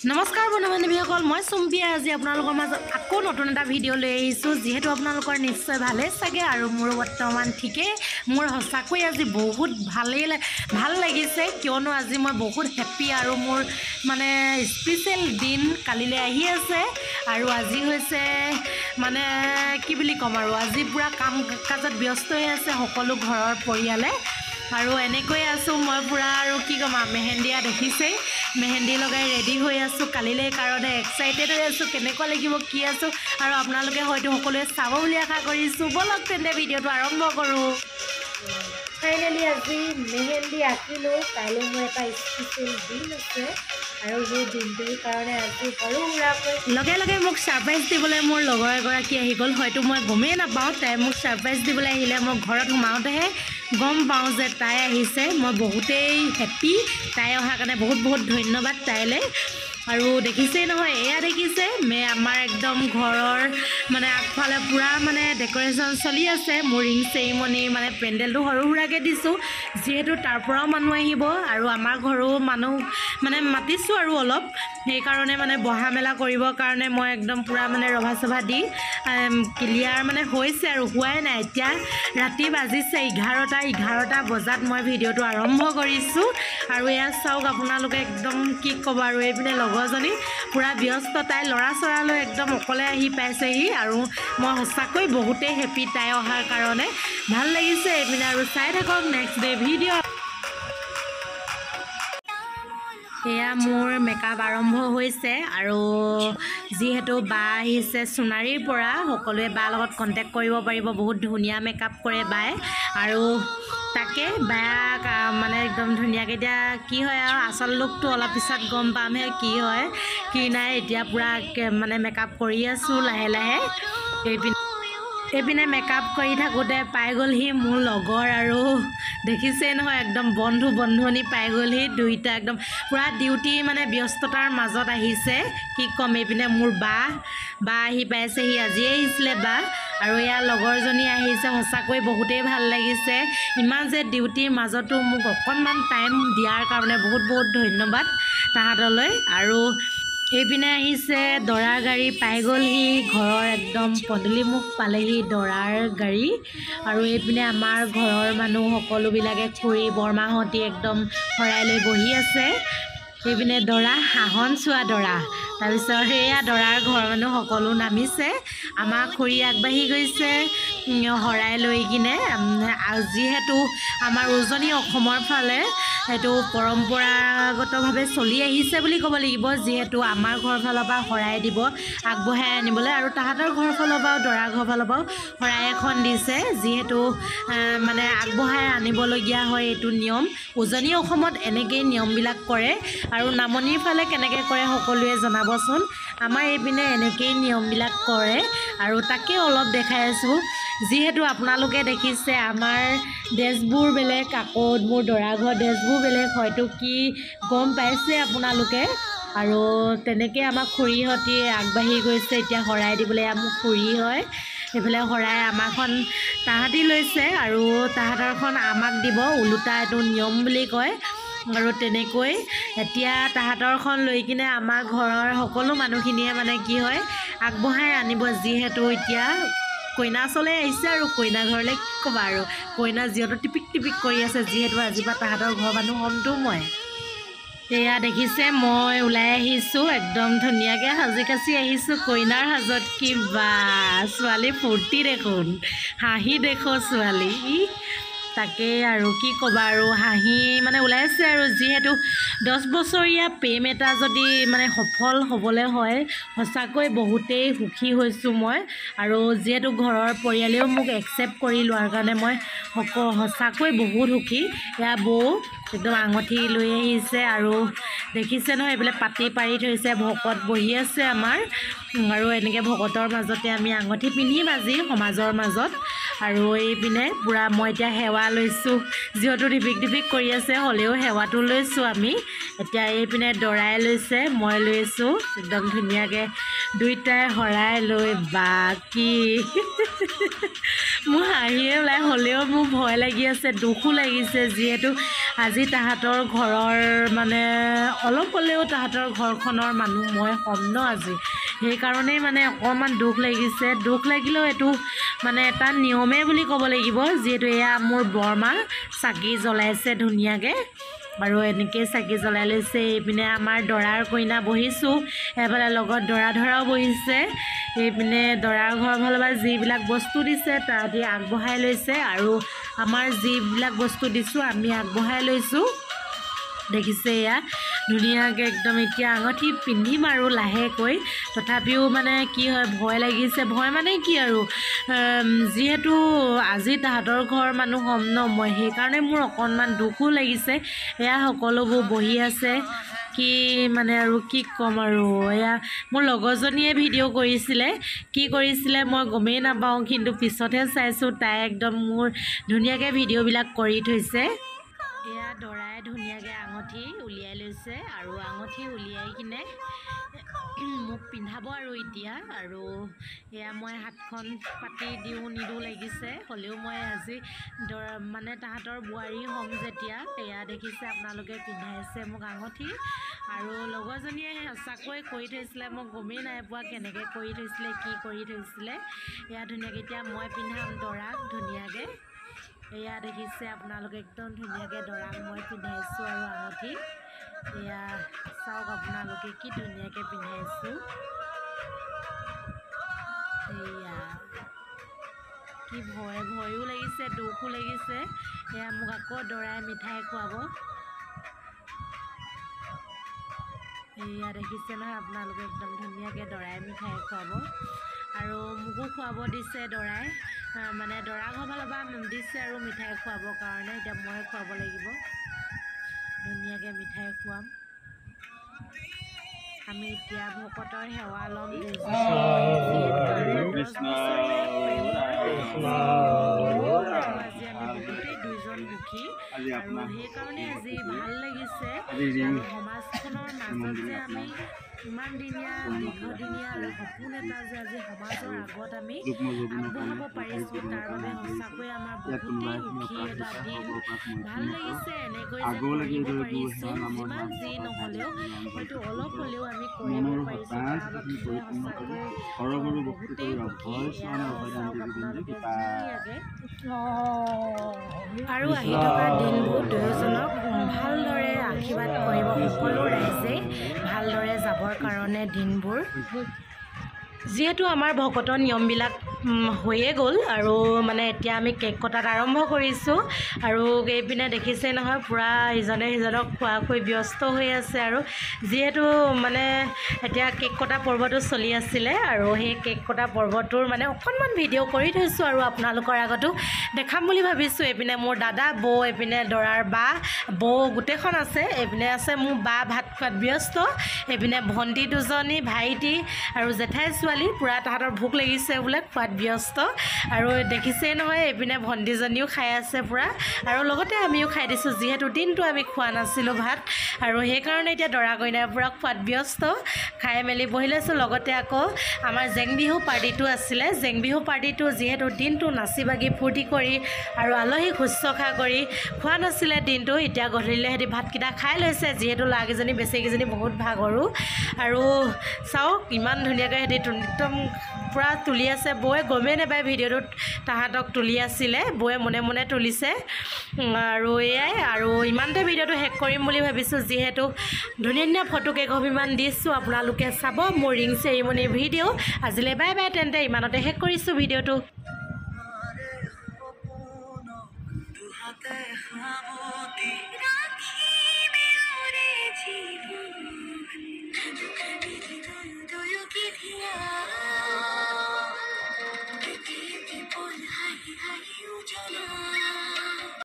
নমস্কাৰ বন্ধু বান্ধৱীসকল, মই চুম্পিয়ে আজি আপোনালোকৰ মাজত আকৌ নতুন এটা ভিডিঅ' লৈ আহিছোঁ। যিহেতু আপোনালোকৰ নিশ্চয় ভালেই চাগে আৰু মোৰো বৰ্তমান ঠিকেই। মোৰ সঁচাকৈ আজি বহুত ভাল লাগিছে, কিয়নো আজি মই বহুত হেপ্পী আৰু মোৰ মানে স্পেচিয়েল দিন কালিলৈ আহি আছে। আৰু আজি হৈছে মানে কি বুলি ক'ম আৰু আজি পূৰা কাম কাজত ব্যস্ত হৈ আছে সকলো ঘৰৰ পৰিয়ালে। আৰু এনেকৈ আছোঁ মই পূৰা আৰু কি ক'ম আৰু মেহেন্দিয়া দেখিছেই, মেহেন্দি লগাই ৰেডি হৈ আছোঁ কালিলৈ কাৰণে এক্সাইটেড হৈ আছোঁ কেনেকুৱা লাগিব কি আছোঁ। আৰু আপোনালোকে হয়তো সকলোৱে চাব বুলি আশা কৰিছোঁ। ব'লক তেন্তে ভিডিঅ'টো আৰম্ভ কৰোঁ। ফাইনেলি আজি মেহেন্দি আঁকিলোঁ। কাইলৈ মোৰ এটা স্পেচিয়েল দিন আছে আৰু সেই দিনটোৰ কাৰণে আজি সৰু সুৰাকৈ লগে মোক ছাৰপ্ৰাইজ দিবলৈ মোৰ লগৰ এগৰাকী আহি গ'ল। হয়তো মই গমেই নাপাওঁ, তাই মোক ছাৰপ্ৰাইজ দিবলৈ আহিলে। মই ঘৰত সোমাওঁতেহে গম পাওঁ যে তাই আহিছে। মই বহুতেই হেপ্পী তাই অহাৰ কাৰণে। বহুত ধন্যবাদ তাইলৈ। আৰু দেখিছেই নহয়, এয়া দেখিছে আমাৰ একদম ঘৰৰ মানে আগফালে পূৰা মানে ডেক'ৰেশ্যন চলি আছে। মোৰ ৰিং চেৰিমনিৰ মানে পেণ্ডেলটো সৰু সুৰাকৈ দিছোঁ, যিহেতু তাৰ পৰাও মানুহ আহিব আৰু আমাৰ ঘৰো মানুহ মানে মাতিছোঁ আৰু অলপ, সেইকাৰণে মানে বহা মেলা কৰিবৰ কাৰণে মই একদম পূৰা মানে ৰভা চভা দি ক্লিয়াৰ মানে হৈছে আৰু হোৱাই নাই। এতিয়া ৰাতি বাজিছে 11টা বজাত মই ভিডিঅ'টো আৰম্ভ কৰিছোঁ। আৰু এয়া চাওক আপোনালোকে, একদম কি ক'ব আৰু এইপিনে লগৰজনী পূৰা ব্যস্ত, তাই ল'ৰা চৰালৈ একদম অকলে আহি পাইছেহি। আৰু মই সঁচাকৈ বহুতেই হেপ্পী তাই অহাৰ কাৰণে, ভাল লাগিছে এইপিনে। আৰু চাই থাকক নেক্সট ডে ভিডিঅ'। এয়া মোৰ মেকআপ আৰম্ভ হৈছে আৰু যিহেতু বা আহিছে সোণাৰীৰ পৰা, সকলোৱে বাৰ লগত কণ্টেক্ট কৰিব পাৰিব। বহুত ধুনীয়া মেকআপ কৰে বাই, আৰু তাকে বাক মানে একদম ধুনীয়াকৈ এতিয়া কি হয় আৰু আচল লুকটো অলপ পিছত গম পামহে কি হয় কি নাই। এতিয়া পূৰা মানে মেকআপ কৰি আছোঁ লাহে। এইপিনে মেকআপ কৰি থাকোঁতে পাই গ'লহি মোৰ লগৰ, আৰু দেখিছেই নহয় একদম বন্ধুনী পাই গ'লহি দুইটা। একদম পূৰা ডিউটি মানে ব্যস্ততাৰ মাজত আহিছে, কি ক'ম। এইপিনে মোৰ বা আহি পাইছেহি, আজিয়ে আহিছিলে বা। আৰু ইয়াৰ লগৰজনী আহিছে। সঁচাকৈ বহুতেই ভাল লাগিছে, ইমান যে ডিউটিৰ মাজতো মোক অকণমান টাইম দিয়াৰ কাৰণে বহুত ধন্যবাদ তাহাঁতলৈ। আৰু এইপিনে আহিছে দৰাৰ গাড়ী, পাই গ'লহি ঘৰৰ একদম পদূলিমুখ পালেহি দৰাৰ গাড়ী। আৰু এইপিনে আমাৰ ঘৰৰ মানুহ সকলোবিলাকে খুৰী বৰমাহঁতি একদম শৰাই লৈ বহি আছে। এইপিনে দৰা হাঁহন চোৱা দৰা, তাৰপিছত সেয়া দৰাৰ ঘৰৰ মানুহ সকলো নামিছে। আমাৰ খুৰী আগবাঢ়ি গৈছে শৰাই লৈ কিনে। যিহেতু আমাৰ উজনি অসমৰ ফালে সেইটো পৰম্পৰাগতভাৱে চলি আহিছে বুলি ক'ব লাগিব। যিহেতু আমাৰ ঘৰৰ ফালৰ পৰা শৰাই দিব আগবঢ়াই আনিবলৈ, আৰু তাহাঁতৰ ঘৰৰ ফালৰ পৰাও দৰা ঘৰৰ ফালৰ পৰাও শৰাই এখন দিছে, যিহেতু মানে আগবঢ়াই আনিবলগীয়া হয়। এইটো নিয়ম, উজনি অসমত এনেকেই নিয়মবিলাক কৰে। আৰু নামনিৰ ফালে কেনেকৈ কৰে সকলোৱে জনাবচোন। আমাৰ এইপিনে এনেকেই নিয়মবিলাক কৰে, আৰু তাকে অলপ দেখাই আছোঁ। যিহেতু আপোনালোকে দেখিছে আমাৰ ড্ৰেছবোৰ বেলেগ, আকৌ মোৰ দৰা ঘৰৰ ড্ৰেছবোৰ বেলেগ, হয়তো কি গম পাইছে আপোনালোকে। আৰু তেনেকৈ আমাৰ খুৰীহঁতি আগবাঢ়ি গৈছে এতিয়া শৰাই দিবলৈ। মোৰ খুৰী হয়, সেইফালে শৰাই আমাৰখন তাহাঁতি লৈছে আৰু তাহাঁতৰখন আমাক দিব, ওলোটা এইটো নিয়ম বুলি কয়। আৰু তেনেকৈ এতিয়া তাহাঁতৰখন লৈ কিনে আমাৰ ঘৰৰ সকলো মানুহখিনিয়ে মানে কি হয় আগবঢ়াই আনিব। যিহেতু এতিয়া কইনা চলাই আহিছে, আৰু কইনা ঘৰলৈ কি ক'বা আৰু, কইনা যিহেতু টিপিক কৰি আছে, যিহেতু আজিৰ পৰা তাহাঁতৰ ঘৰৰ মানুহ হ'মতো মই। এয়া দেখিছে মই ওলাই আহিছোঁ, একদম ধুনীয়াকৈ সাজি কাচি আহিছোঁ কইনাৰ সাজত। কি বা ছোৱালী ফূৰ্তি দেখোন, হাঁহি দেখো ছোৱালী। তাকেই আৰু কি ক'বা আৰু, হাঁহি মানে ওলাইছে। আৰু যিহেতু 10 বছৰীয়া প্ৰেম এটা যদি মানে সফল হ'বলৈ হয়, সঁচাকৈ বহুতেই সুখী হৈছোঁ মই। আৰু যিহেতু ঘৰৰ পৰিয়ালেও মোক একচেপ্ট কৰি লোৱাৰ কাৰণে মই সঁচাকৈ বহুত সুখী। এয়া বৌ একদম আঙুঠি লৈ আহিছে, আৰু দেখিছে নহয় এইফালে পাতি পাৰি থৈছে, ভকত বহি আছে আমাৰ। আৰু এনেকৈ ভকতৰ মাজতে আমি আঙুঠি পিন্ধিম আজি সমাজৰ মাজত। আৰু এইপিনে পূৰা মই এতিয়া সেৱা লৈছোঁ, যিহেতু ঢিপিক কৰি আছে, হ'লেও সেৱাটো লৈছোঁ আমি। এতিয়া এইপিনে দৰাই লৈছে, মই লৈছোঁ একদম ধুনীয়াকৈ দুইটাই শৰাই লৈ। বাকী মোৰ হাঁহিয়ে ওলাই, হ'লেও মোৰ ভয় লাগি আছে, দুখো লাগিছে। যিহেতু আজি তাহাঁতৰ ঘৰৰ মানে অলপ হ'লেও তাহাঁতৰ ঘৰখনৰ মানুহ মই হ'ম ন আজি সেইকাৰণেই মানে অকণমান দুখ লাগিছে দুখ লাগিলেও এইটো মানে এটা নিয়মে বুলি ক'ব লাগিব যিহেতু এয়া মোৰ বৰমা চাকি জ্বলাইছে ধুনীয়াকৈ আৰু এনেকৈ চাকি জ্বলাই লৈছে এইপিনে আমাৰ দৰাৰ কইনা বহিছোঁ এফালে লগত দৰা ধৰাও বহিছে এইপিনে দৰাৰ ঘৰৰ ফালৰ পৰা যিবিলাক বস্তু দিছে তাহাঁতি আগবঢ়াই লৈছে আৰু আমাৰ যিবিলাক বস্তু দিছোঁ আমি আগবঢ়াই লৈছোঁ দেখিছে এয়া ধুনীয়াকৈ একদম এতিয়া আঙঠি পিন্ধিম আৰু লাহেকৈ তথাপিও মানে কি হয় ভয় লাগিছে ভয় মানে কি আৰু যিহেতু আজি তাহাঁতৰ ঘৰ মানুহ হ'ম ন মই সেইকাৰণে মোৰ অকণমান দুখো লাগিছে এয়া সকলোবোৰ বহি আছে কি মানে আৰু কি ক'ম আৰু এয়া মোৰ লগৰজনীয়ে ভিডিঅ' কৰিছিলে কি কৰিছিলে মই গমেই নাপাওঁ কিন্তু পিছতহে চাইছোঁ তাই একদম মোৰ ধুনীয়াকৈ ভিডিঅ'বিলাক কৰি থৈছে এয়া দৰাই ধুনীয়াকৈ আঙঠি উলিয়াই লৈছে আৰু আঙঠি উলিয়াই কিনে মোক পিন্ধাব আৰু এতিয়া আৰু এয়া মই হাতখন পাতি দিওঁ নিদিওঁ লাগিছে হ'লেও মই আজি মানে তাহাঁতৰ বোৱাৰী হ'ম যেতিয়া এয়া দেখিছে আপোনালোকে পিন্ধাইছে মোক আঙঠি আৰু লগৰজনীয়ে সঁচাকৈ কৰি থৈছিলে মই গমেই নাই পোৱা কেনেকৈ কৰি থৈছিলে কি কৰি থৈছিলে এয়া ধুনীয়াকৈ এতিয়া মই পিন্ধাম দৰাক ধুনীয়াকৈ এয়া দেখিছে আপোনালোকে একদম ধুনীয়াকৈ দৰাক মই পিন্ধাইছোঁ আৰু আঙঠি এয়া চাওক আপোনালোকে কি ধুনীয়াকৈ পিন্ধাইছোঁ এয়া কি ভয়ো লাগিছে দুখো লাগিছে এয়া মোক আকৌ দৰাই মিঠাই খুৱাব এয়া দেখিছে নহয় আপোনালোকে একদম ধুনীয়াকৈ দৰাই মিঠাই খুৱাব আৰু মোকো খুৱাব দিছে দৰাই মানে দৰা ঘৰৰ ফালৰ পৰা দিছে আৰু মিঠাই খুৱাবৰ কাৰণে এতিয়া মই খুৱাব লাগিব ধুনীয়াকৈ মিঠাই খুৱাম আমি এতিয়া ভকতৰ সেৱা ল'ম আজি আমি বহুতেই দুইজন সুখী আৰু সেইকাৰণে আজি ভাল লাগিছে সমাজখনৰ মাজত যে আমি ইমান দিনীয়া দীৰ্ঘদিনীয়া সপোন এটা যে আজি সমাজৰ আগত আমি আগবঢ়াব পাৰিছোঁ তাৰ বাবে সঁচাকৈ আমাৰ বহুতেই সুখী এটা দিন ভাল লাগিছে এনেকৈ যে কৰিব পাৰিছোঁ যিমান যি নহ'লেও হয়তো অলপ হ'লেও আমি কৰিব পাৰিছোঁ তাৰ বাবে মই সঁচাকৈ বহুতেই সুখী আপোনালোকে ধুনীয়াকৈ আৰু আহি থকা দিনবোৰ দুয়োজনক ভালদৰে আশীৰ্বাদ কৰিব সকলো ৰাইজে ভালদৰে যাবৰ কাৰণে দিনবোৰ যিহেতু আমাৰ ভকতৰ নিয়মবিলাক হৈয়ে গ'ল আৰু মানে এতিয়া আমি কেক কটাত আৰম্ভ কৰিছোঁ আৰু এইপিনে দেখিছে নহয় পূৰা ইজনে সিজনক খোৱাকৈ ব্যস্ত হৈ আছে আৰু যিহেতু মানে এতিয়া কেক কটা পৰ্বটো চলি আছিলে আৰু সেই কেক কটা পৰ্বটোৰ মানে অকণমান ভিডিঅ' কৰি থৈছোঁ আৰু আপোনালোকৰ আগতো দেখাম বুলি ভাবিছোঁ এইপিনে মোৰ দাদা বৌ এইপিনে দৰাৰ বা বৌ গোটেইখন আছে এইপিনে আছে মোৰ বা ভাত খোৱাত ব্যস্ত এইপিনে ভণ্টি দুজনী ভাইটি আৰু জেঠাই ছোৱালী পূৰা তাহাঁতৰ ভোক লাগিছে বোলে খোৱাত ব্যস্ত আৰু দেখিছেই নহয় এইপিনে ভণ্টিজনীও খাই আছে পূৰা আৰু লগতে আমিও খাই দিছোঁ যিহেতু দিনটো আমি খোৱা নাছিলোঁ ভাত আৰু সেইকাৰণে এতিয়া দৰা কইনাৰ পূৰা খোৱাত ব্যস্ত খাই মেলি বহি লৈছোঁ লগতে আকৌ আমাৰ জেং বিহু পাৰ্টিটো আছিলে জেং বিহু পাৰ্টিটো যিহেতু দিনটো নাচি বাগি ফূৰ্তি কৰি আৰু আলহীক শুশ্ৰূষা কৰি খোৱা নাছিলে দিনটো এতিয়া গধূলিলৈ সিহঁতি ভাতকেইটা খাই লৈছে যিহেতু ল'ৰাকেইজনী বেছিকেইজনী বহুত ভাগৰো আৰু চাওক ইমান ধুনীয়াকৈ সিহঁতি একদম পূৰা তুলি আছে বৌয়ে গমেই নাপায় ভিডিঅ'টোত তাহাঁতক তুলি আছিলে বৌয়ে মনে মনে তুলিছে আৰু এয়াই আৰু ইমানতে ভিডিঅ'টো শেষ কৰিম বুলি ভাবিছোঁ যিহেতু ধুনীয়া ধুনীয়া ফটো কেইকপিমান দিছোঁ আপোনালোকে চাব মোৰ ৰিং চেৰিমনিৰ ভিডিঅ' আজিলৈ বাই বাই তেন্তে ইমানতে শেষ কৰিছোঁ ভিডিঅ'টো